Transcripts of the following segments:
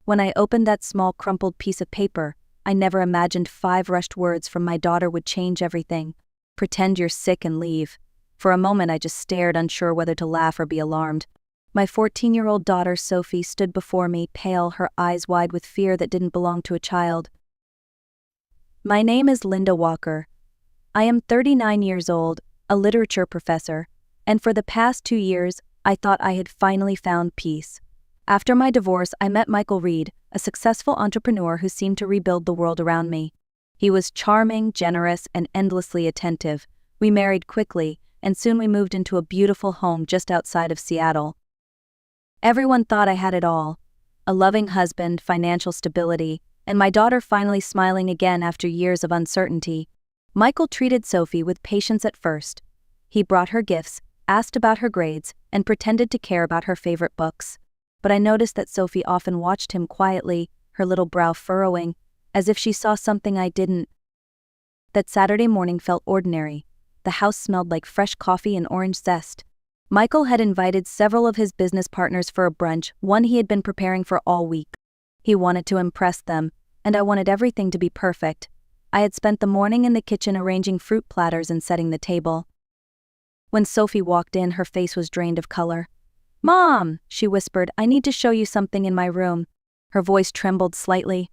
When I opened that small crumpled piece of paper, I never imagined 5 rushed words from my daughter would change everything. Pretend you're sick and leave. For a moment I just stared, unsure whether to laugh or be alarmed. My 14-year-old daughter, Sophie, stood before me, pale, her eyes wide with fear that didn't belong to a child. My name is Linda Walker. I am 39 years old, a literature professor, and for the past 2 years, I thought I had finally found peace. After my divorce, I met Michael Reed, a successful entrepreneur who seemed to rebuild the world around me. He was charming, generous, and endlessly attentive. We married quickly, and soon we moved into a beautiful home just outside of Seattle. Everyone thought I had it all: a loving husband, financial stability, and my daughter finally smiling again after years of uncertainty. Michael treated Sophie with patience at first. He brought her gifts, asked about her grades, and pretended to care about her favorite books. But I noticed that Sophie often watched him quietly, her little brow furrowing, as if she saw something I didn't. That Saturday morning felt ordinary. The house smelled like fresh coffee and orange zest. Michael had invited several of his business partners for a brunch, one he had been preparing for all week. He wanted to impress them, and I wanted everything to be perfect. I had spent the morning in the kitchen arranging fruit platters and setting the table. When Sophie walked in, her face was drained of color. "Mom," she whispered, "I need to show you something in my room." Her voice trembled slightly.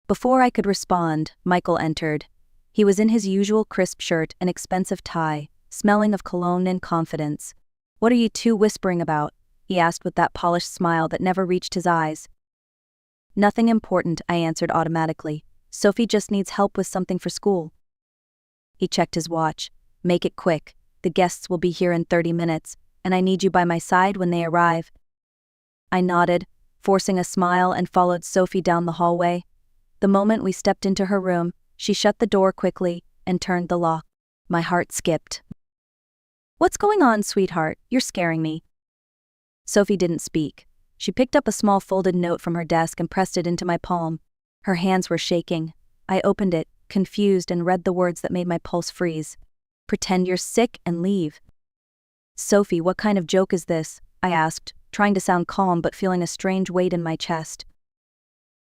Before I could respond, Michael entered. He was in his usual crisp shirt and expensive tie, smelling of cologne and confidence. "What are you two whispering about?" he asked with that polished smile that never reached his eyes. "Nothing important," I answered automatically. "Sophie just needs help with something for school." He checked his watch. "Make it quick. The guests will be here in 30 minutes, and I need you by my side when they arrive." I nodded, forcing a smile, and followed Sophie down the hallway. The moment we stepped into her room, she shut the door quickly and turned the lock. My heart skipped. "What's going on, sweetheart? You're scaring me." Sophie didn't speak. She picked up a small folded note from her desk and pressed it into my palm. Her hands were shaking. I opened it, confused, and read the words that made my pulse freeze. "Pretend you're sick and leave." "Sophie, what kind of joke is this?" I asked, trying to sound calm but feeling a strange weight in my chest.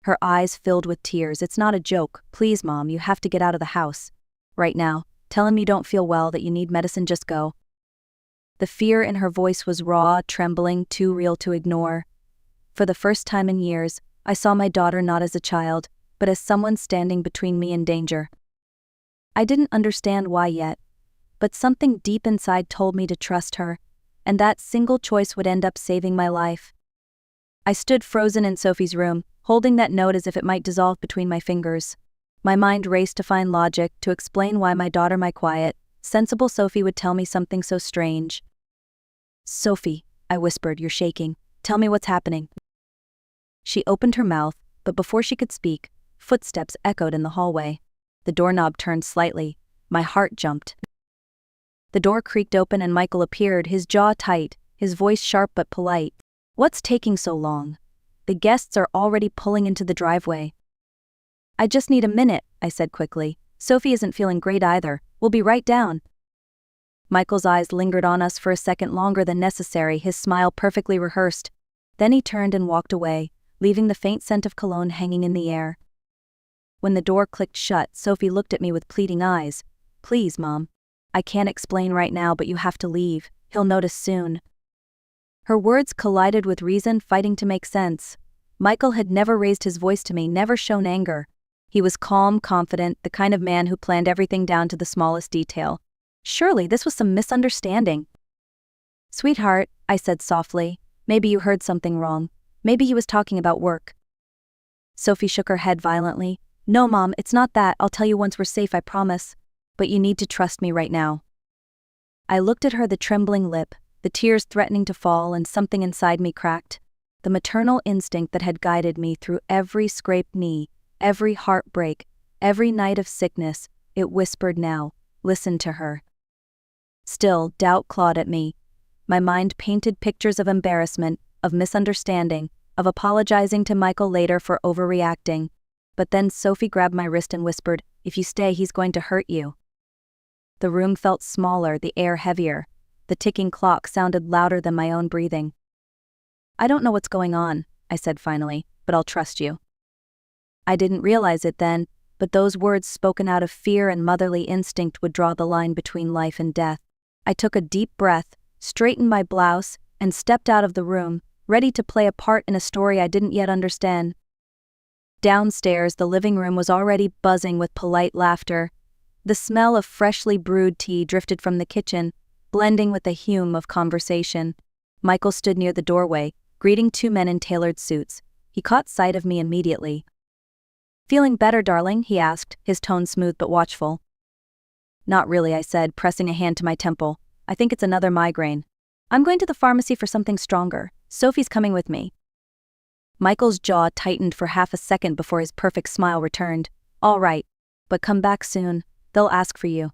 Her eyes filled with tears. "It's not a joke. Please, Mom, you have to get out of the house. Right now. Tell him you don't feel well, that you need medicine, just go." The fear in her voice was raw, trembling, too real to ignore. For the first time in years, I saw my daughter not as a child, but as someone standing between me and danger. I didn't understand why yet, but something deep inside told me to trust her, and that single choice would end up saving my life. I stood frozen in Sophie's room, holding that note as if it might dissolve between my fingers. My mind raced to find logic, to explain why my daughter, my quiet, sensible Sophie, would tell me something so strange. "Sophie," I whispered, "you're shaking. Tell me what's happening." She opened her mouth, but before she could speak, footsteps echoed in the hallway. The doorknob turned slightly. My heart jumped. The door creaked open and Michael appeared, his jaw tight, his voice sharp but polite. "What's taking so long? The guests are already pulling into the driveway." "I just need a minute," I said quickly. "Sophie isn't feeling great either. We'll be right down." Michael's eyes lingered on us for a second longer than necessary, his smile perfectly rehearsed. Then he turned and walked away, leaving the faint scent of cologne hanging in the air. When the door clicked shut, Sophie looked at me with pleading eyes. "Please, Mom. I can't explain right now, but you have to leave. He'll notice soon." Her words collided with reason fighting to make sense. Michael had never raised his voice to me, never shown anger. He was calm, confident, the kind of man who planned everything down to the smallest detail. Surely this was some misunderstanding. "Sweetheart," I said softly, "maybe you heard something wrong. Maybe he was talking about work." Sophie shook her head violently. "No, Mom, it's not that. I'll tell you once we're safe, I promise. But you need to trust me right now." I looked at her, the trembling lip, the tears threatening to fall, and something inside me cracked. The maternal instinct that had guided me through every scraped knee, every heartbreak, every night of sickness, it whispered now, "Listen to her." Still, doubt clawed at me. My mind painted pictures of embarrassment, of misunderstanding, of apologizing to Michael later for overreacting. But then Sophie grabbed my wrist and whispered, "If you stay, he's going to hurt you." The room felt smaller, the air heavier. The ticking clock sounded louder than my own breathing. "I don't know what's going on," I said finally. but I'll trust you." I didn't realize it then, but those words spoken out of fear and motherly instinct would draw the line between life and death. I took a deep breath, straightened my blouse, and stepped out of the room, ready to play a part in a story I didn't yet understand. Downstairs, the living room was already buzzing with polite laughter. The smell of freshly brewed tea drifted from the kitchen, blending with the hum of conversation. Michael stood near the doorway, greeting two men in tailored suits. He caught sight of me immediately. "Feeling better, darling?" he asked, his tone smooth but watchful. "Not really," I said, pressing a hand to my temple. "I think it's another migraine. I'm going to the pharmacy for something stronger. Sophie's coming with me." Michael's jaw tightened for half a second before his perfect smile returned. "All right, but come back soon. They'll ask for you."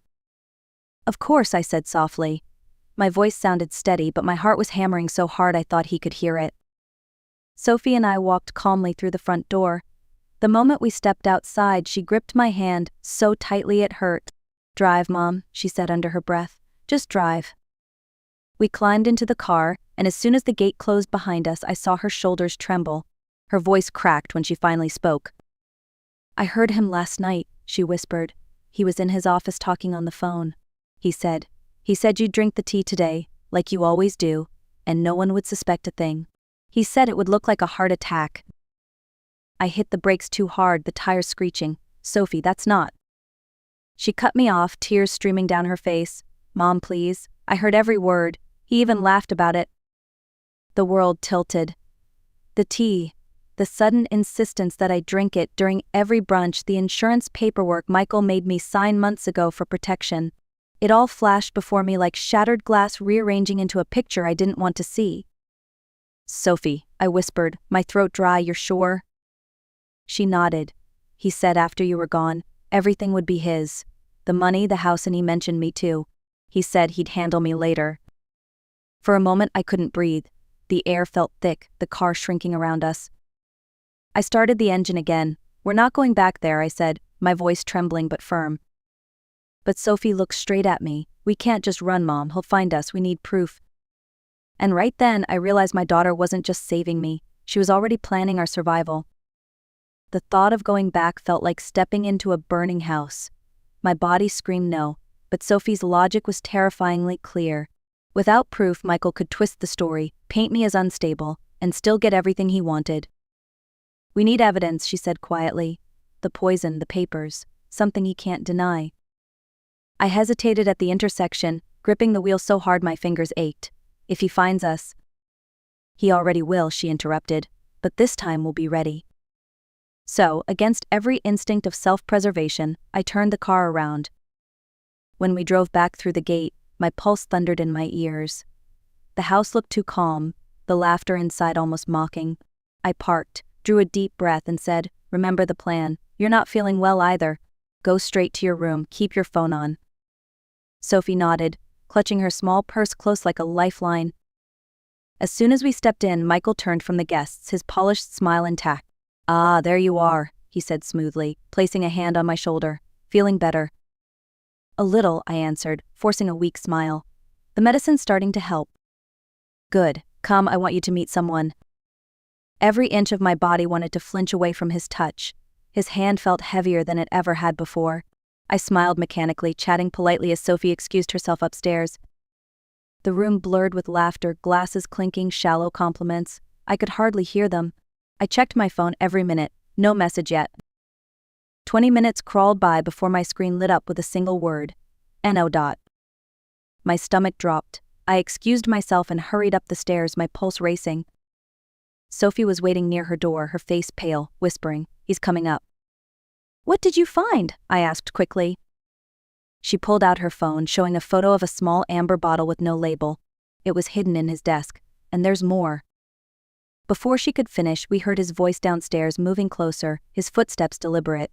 "Of course," I said softly. My voice sounded steady, but my heart was hammering so hard I thought he could hear it. Sophie and I walked calmly through the front door. The moment we stepped outside, she gripped my hand so tightly it hurt. "Drive, Mom," she said under her breath. "Just drive." We climbed into the car, and as soon as the gate closed behind us, I saw her shoulders tremble. Her voice cracked when she finally spoke. "I heard him last night," she whispered. "He was in his office talking on the phone. He said you'd drink the tea today, like you always do, and no one would suspect a thing. He said it would look like a heart attack." I hit the brakes too hard, the tires screeching. "Sophie, that's not." She cut me off, tears streaming down her face. "Mom, please." I heard every word. He even laughed about it. The world tilted. The tea, the sudden insistence that I drink it during every brunch, the insurance paperwork Michael made me sign months ago for protection. It all flashed before me like shattered glass rearranging into a picture I didn't want to see. "Sophie," I whispered, my throat dry, "you're sure?" She nodded. "He said after you were gone, everything would be his. The money, the house, and he mentioned me too. He said he'd handle me later." For a moment I couldn't breathe. The air felt thick, the car shrinking around us. I started the engine again. "We're not going back there," I said, my voice trembling but firm. But Sophie looked straight at me. "We can't just run, Mom. He'll find us. We need proof." And right then I realized my daughter wasn't just saving me. She was already planning our survival. The thought of going back felt like stepping into a burning house. My body screamed no, but Sophie's logic was terrifyingly clear. Without proof, Michael could twist the story, paint me as unstable, and still get everything he wanted. "We need evidence," she said quietly. "The poison, the papers, something he can't deny." I hesitated at the intersection, gripping the wheel so hard my fingers ached. "If he finds us..." "He already will," she interrupted, "but this time we'll be ready." So, against every instinct of self-preservation, I turned the car around. When we drove back through the gate, my pulse thundered in my ears. The house looked too calm, the laughter inside almost mocking. I parked, drew a deep breath and said, "Remember the plan. You're not feeling well either. Go straight to your room, keep your phone on." Sophie nodded, clutching her small purse close like a lifeline. As soon as we stepped in, Michael turned from the guests, his polished smile intact. "Ah, there you are," he said smoothly, placing a hand on my shoulder. "Feeling better?" "A little," I answered, forcing a weak smile. "The medicine's starting to help." "Good. Come, I want you to meet someone." Every inch of my body wanted to flinch away from his touch. His hand felt heavier than it ever had before. I smiled mechanically, chatting politely as Sophie excused herself upstairs. The room blurred with laughter, glasses clinking, shallow compliments. I could hardly hear them. I checked my phone every minute. No message yet. 20 minutes crawled by before my screen lit up with a single word. "No. My stomach dropped. I excused myself and hurried up the stairs, my pulse racing. Sophie was waiting near her door, her face pale, whispering, "He's coming up." "What did you find?" I asked quickly. She pulled out her phone, showing a photo of a small amber bottle with no label. It was hidden in his desk. "And there's more." Before she could finish, we heard his voice downstairs, moving closer, his footsteps deliberate.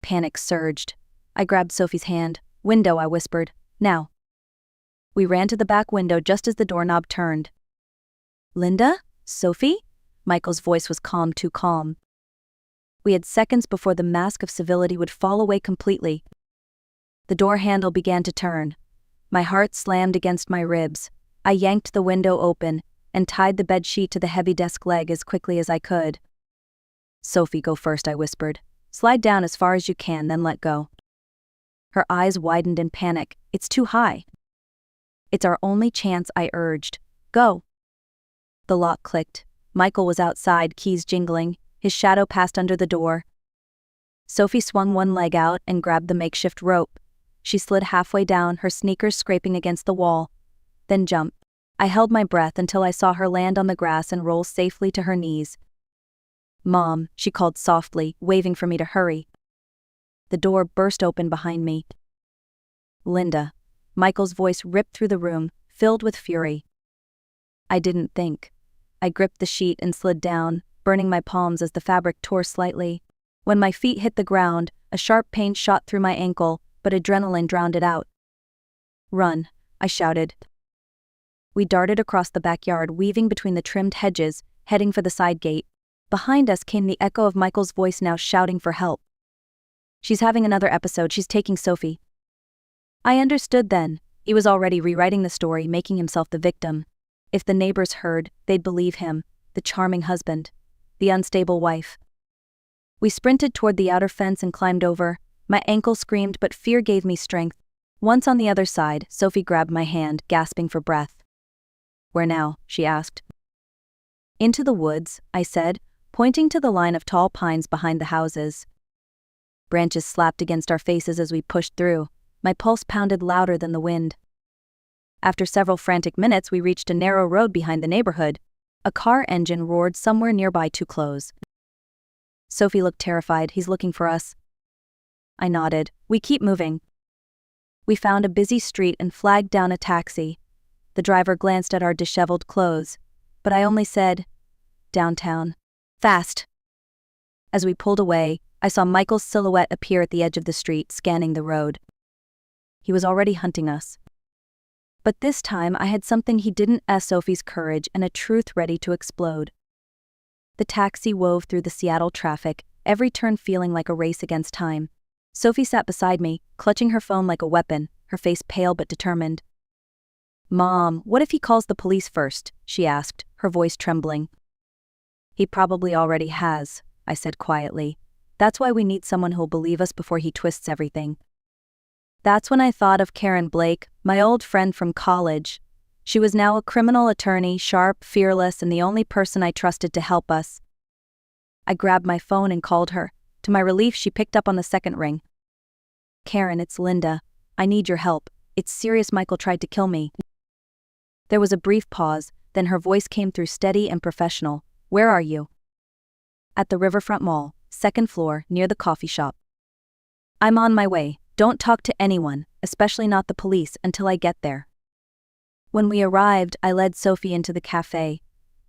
Panic surged. I grabbed Sophie's hand. "Window," I whispered. "Now." We ran to the back window just as the doorknob turned. "Linda? Sophie?" Michael's voice was calm, too calm. We had seconds before the mask of civility would fall away completely. The door handle began to turn. My heart slammed against my ribs. I yanked the window open and tied the bedsheet to the heavy desk leg as quickly as I could. Sophie, go first, I whispered. Slide down as far as you can, then let go. Her eyes widened in panic. It's too high. It's our only chance, I urged. Go. The lock clicked. Michael was outside, keys jingling. His shadow passed under the door. Sophie swung one leg out and grabbed the makeshift rope. She slid halfway down, her sneakers scraping against the wall. Then jumped. I held my breath until I saw her land on the grass and roll safely to her knees. Mom, she called softly, waving for me to hurry. The door burst open behind me. Linda. Michael's voice ripped through the room, filled with fury. I didn't think. I gripped the sheet and slid down, burning my palms as the fabric tore slightly. When my feet hit the ground, a sharp pain shot through my ankle, but adrenaline drowned it out. Run, I shouted. We darted across the backyard, weaving between the trimmed hedges, heading for the side gate. Behind us came the echo of Michael's voice now shouting for help. She's having another episode, she's taking Sophie. I understood then. He was already rewriting the story, making himself the victim. If the neighbors heard, they'd believe him, the charming husband, the unstable wife. We sprinted toward the outer fence and climbed over. My ankle screamed, but fear gave me strength. Once on the other side, Sophie grabbed my hand, gasping for breath. Where now? She asked. Into the woods, I said, pointing to the line of tall pines behind the houses. Branches slapped against our faces as we pushed through. My pulse pounded louder than the wind. After several frantic minutes, we reached a narrow road behind the neighborhood. A car engine roared somewhere nearby too close. Sophie looked terrified. He's looking for us. I nodded. We keep moving. We found a busy street and flagged down a taxi. The driver glanced at our disheveled clothes, but I only said, downtown. Fast. As we pulled away, I saw Michael's silhouette appear at the edge of the street, scanning the road. He was already hunting us. But this time I had something he didn't: Sophie's courage and a truth ready to explode. The taxi wove through the Seattle traffic, every turn feeling like a race against time. Sophie sat beside me, clutching her phone like a weapon, her face pale but determined. Mom, what if he calls the police first? She asked, her voice trembling. He probably already has, I said quietly. That's why we need someone who'll believe us before he twists everything. That's when I thought of Karen Blake, my old friend from college. She was now a criminal attorney, sharp, fearless, and the only person I trusted to help us. I grabbed my phone and called her. To my relief, she picked up on the second ring. Karen, it's Linda. I need your help. It's serious. Michael tried to kill me. There was a brief pause, then her voice came through steady and professional. Where are you? At the Riverfront Mall, second floor, near the coffee shop. I'm on my way. Don't talk to anyone, especially not the police, until I get there. When we arrived, I led Sophie into the cafe.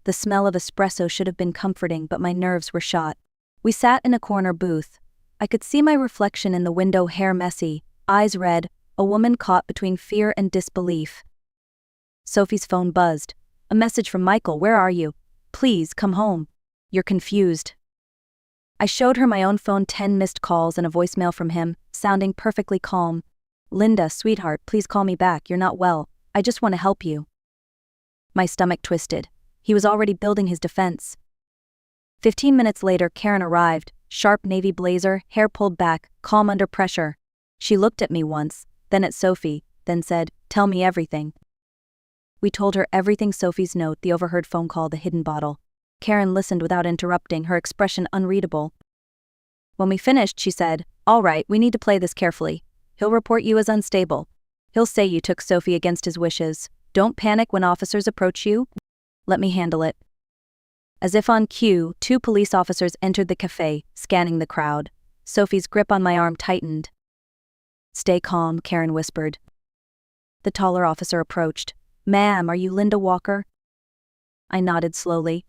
The smell of espresso should have been comforting, but my nerves were shot. We sat in a corner booth. I could see my reflection in the window, hair messy, eyes red, a woman caught between fear and disbelief. Sophie's phone buzzed. A message from Michael. Where are you? Please, come home. You're confused. I showed her my own phone, 10 missed calls and a voicemail from him, sounding perfectly calm. Linda, sweetheart, please call me back. You're not well. I just want to help you. My stomach twisted. He was already building his defense. 15 minutes later, Karen arrived, sharp navy blazer, hair pulled back, calm under pressure. She looked at me once, then at Sophie, then said, "Tell me everything." We told her everything: Sophie's note, the overheard phone call, the hidden bottle. Karen listened without interrupting, her expression unreadable. When we finished, she said, "All right, we need to play this carefully. He'll report you as unstable. He'll say you took Sophie against his wishes. Don't panic when officers approach you. Let me handle it." As if on cue, 2 police officers entered the cafe, scanning the crowd. Sophie's grip on my arm tightened. "Stay calm," Karen whispered. The taller officer approached. "Ma'am, are you Linda Walker?" I nodded slowly.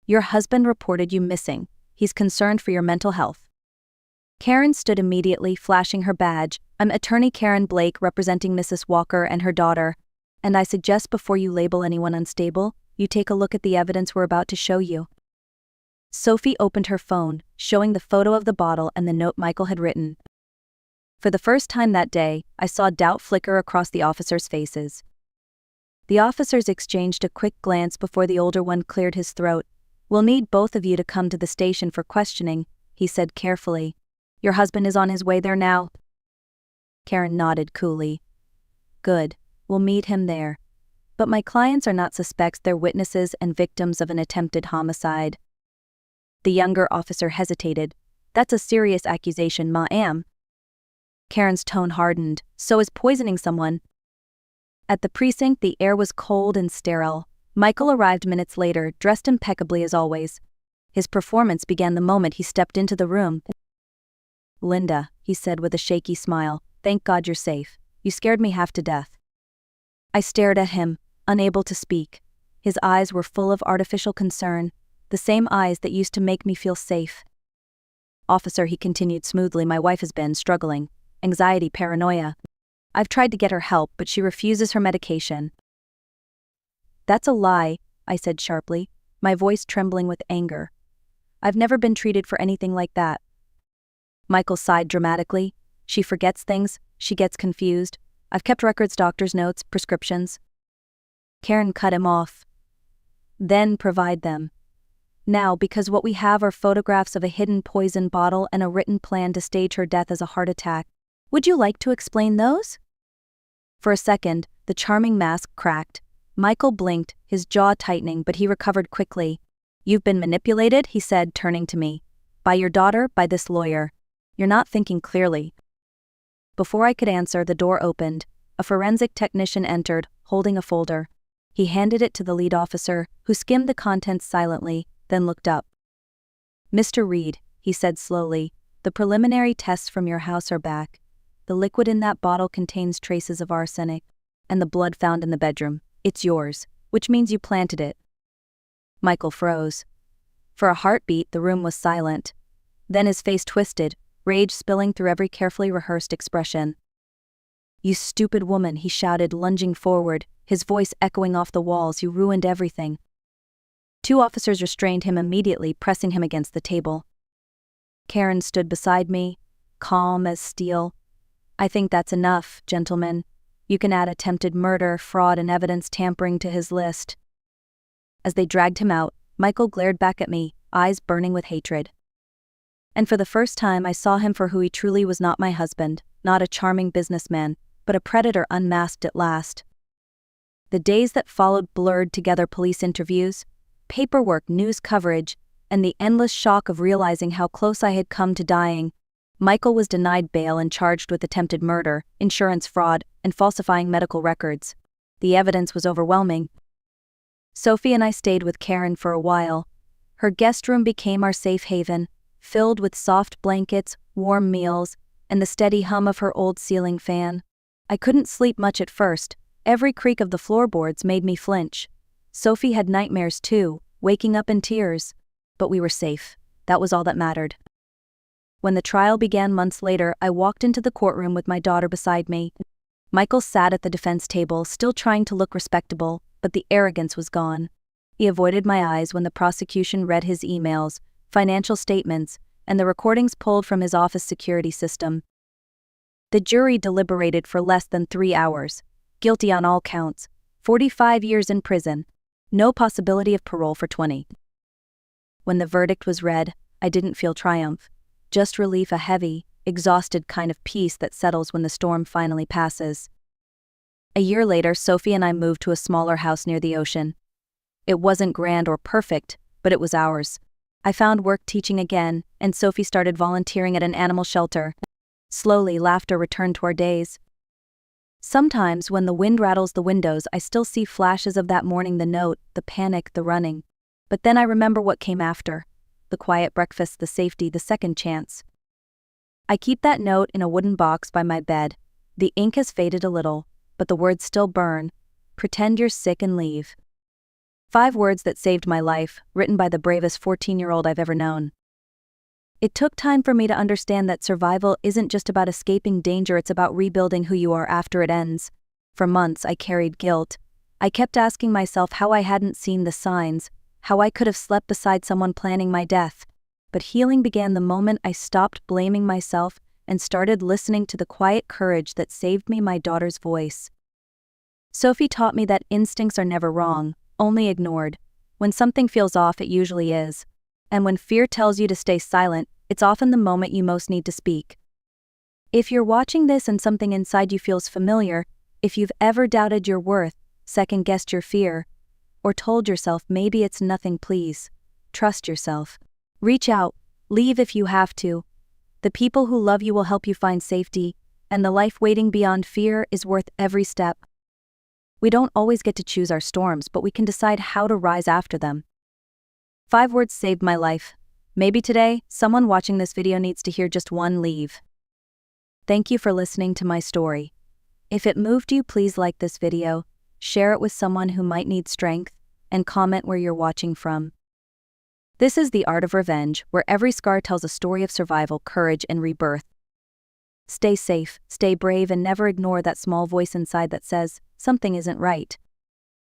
"Your husband reported you missing. He's concerned for your mental health." Karen stood immediately, flashing her badge. "I'm attorney Karen Blake, representing Mrs. Walker and her daughter, and I suggest before you label anyone unstable, you take a look at the evidence we're about to show you." Sophie opened her phone, showing the photo of the bottle and the note Michael had written. For the first time that day, I saw doubt flicker across the officers' faces. The officers exchanged a quick glance before the older one cleared his throat. We'll need both of you to come to the station for questioning, he said carefully. Your husband is on his way there now? Karen nodded coolly. Good, we'll meet him there. But my clients are not suspects, they're witnesses and victims of an attempted homicide. The younger officer hesitated. That's a serious accusation, ma'am. Karen's tone hardened. So is poisoning someone. At the precinct, the air was cold and sterile. Michael arrived minutes later, dressed impeccably as always. His performance began the moment he stepped into the room. Linda, he said with a shaky smile, thank God you're safe. You scared me half to death. I stared at him, unable to speak. His eyes were full of artificial concern, the same eyes that used to make me feel safe. Officer, he continued smoothly, my wife has been struggling. Anxiety, paranoia. I've tried to get her help, but she refuses her medication. That's a lie, I said sharply, my voice trembling with anger. I've never been treated for anything like that. Michael sighed dramatically. She forgets things, she gets confused. I've kept records, doctor's notes, prescriptions. Karen cut him off. Then provide them. Now, because what we have are photographs of a hidden poison bottle and a written plan to stage her death as a heart attack. Would you like to explain those? For a second, the charming mask cracked. Michael blinked, his jaw tightening, but he recovered quickly. You've been manipulated, he said, turning to me. By your daughter, by this lawyer. You're not thinking clearly. Before I could answer, the door opened. A forensic technician entered, holding a folder. He handed it to the lead officer, who skimmed the contents silently, then looked up. Mr. Reed, he said slowly, the preliminary tests from your house are back. The liquid in that bottle contains traces of arsenic, and the blood found in the bedroom. It's yours, which means you planted it. Michael froze. For a heartbeat, the room was silent. Then his face twisted, rage spilling through every carefully rehearsed expression. You stupid woman, he shouted, lunging forward, his voice echoing off the walls. You ruined everything. 2 officers restrained him immediately, pressing him against the table. Karen stood beside me, calm as steel. I think that's enough, gentlemen. You can add attempted murder, fraud, and evidence tampering to his list. As they dragged him out, Michael glared back at me, eyes burning with hatred. And for the first time I saw him for who he truly was, not my husband, not a charming businessman, but a predator unmasked at last. The days that followed blurred together police interviews, paperwork, news coverage, and the endless shock of realizing how close I had come to dying. Michael was denied bail and charged with attempted murder, insurance fraud, and falsifying medical records. The evidence was overwhelming. Sophie and I stayed with Karen for a while. Her guest room became our safe haven, filled with soft blankets, warm meals, and the steady hum of her old ceiling fan. I couldn't sleep much at first. Every creak of the floorboards made me flinch. Sophie had nightmares too, waking up in tears. But we were safe. That was all that mattered. When the trial began months later, I walked into the courtroom with my daughter beside me. Michael sat at the defense table, still trying to look respectable, but the arrogance was gone. He avoided my eyes when the prosecution read his emails, financial statements, and the recordings pulled from his office security system. The jury deliberated for less than 3 hours. Guilty on all counts. 45 years in prison. No possibility of parole for 20. When the verdict was read, I didn't feel triumph. Just relief, a heavy, exhausted kind of peace that settles when the storm finally passes. A year later, Sophie and I moved to a smaller house near the ocean. It wasn't grand or perfect, but it was ours. I found work teaching again, and Sophie started volunteering at an animal shelter. Slowly, laughter returned to our days. Sometimes, when the wind rattles the windows, I still see flashes of that morning, the note, the panic, the running. But then I remember what came after. The quiet breakfast, the safety, the second chance. I keep that note in a wooden box by my bed. The ink has faded a little, but the words still burn. Pretend you're sick and leave. 5 words that saved my life, written by the bravest 14-year-old I've ever known. It took time for me to understand that survival isn't just about escaping danger, it's about rebuilding who you are after it ends. For months I carried guilt. I kept asking myself how I hadn't seen the signs, how I could have slept beside someone planning my death. But healing began the moment I stopped blaming myself and started listening to the quiet courage that saved me, my daughter's voice. Sophie taught me that instincts are never wrong, only ignored. When something feels off, it usually is. And when fear tells you to stay silent, it's often the moment you most need to speak. If you're watching this and something inside you feels familiar, if you've ever doubted your worth, second-guessed your fear, or told yourself maybe it's nothing, please trust yourself. Reach out, leave if you have to. The people who love you will help you find safety, and the life waiting beyond fear is worth every step. We don't always get to choose our storms, but we can decide how to rise after them. 5 words saved my life. Maybe today, someone watching this video needs to hear just one leave. Thank you for listening to my story. If it moved you, please like this video, share it with someone who might need strength, and comment where you're watching from. This is The Art of Revenge, where every scar tells a story of survival, courage, and rebirth. Stay safe, stay brave, and never ignore that small voice inside that says, something isn't right.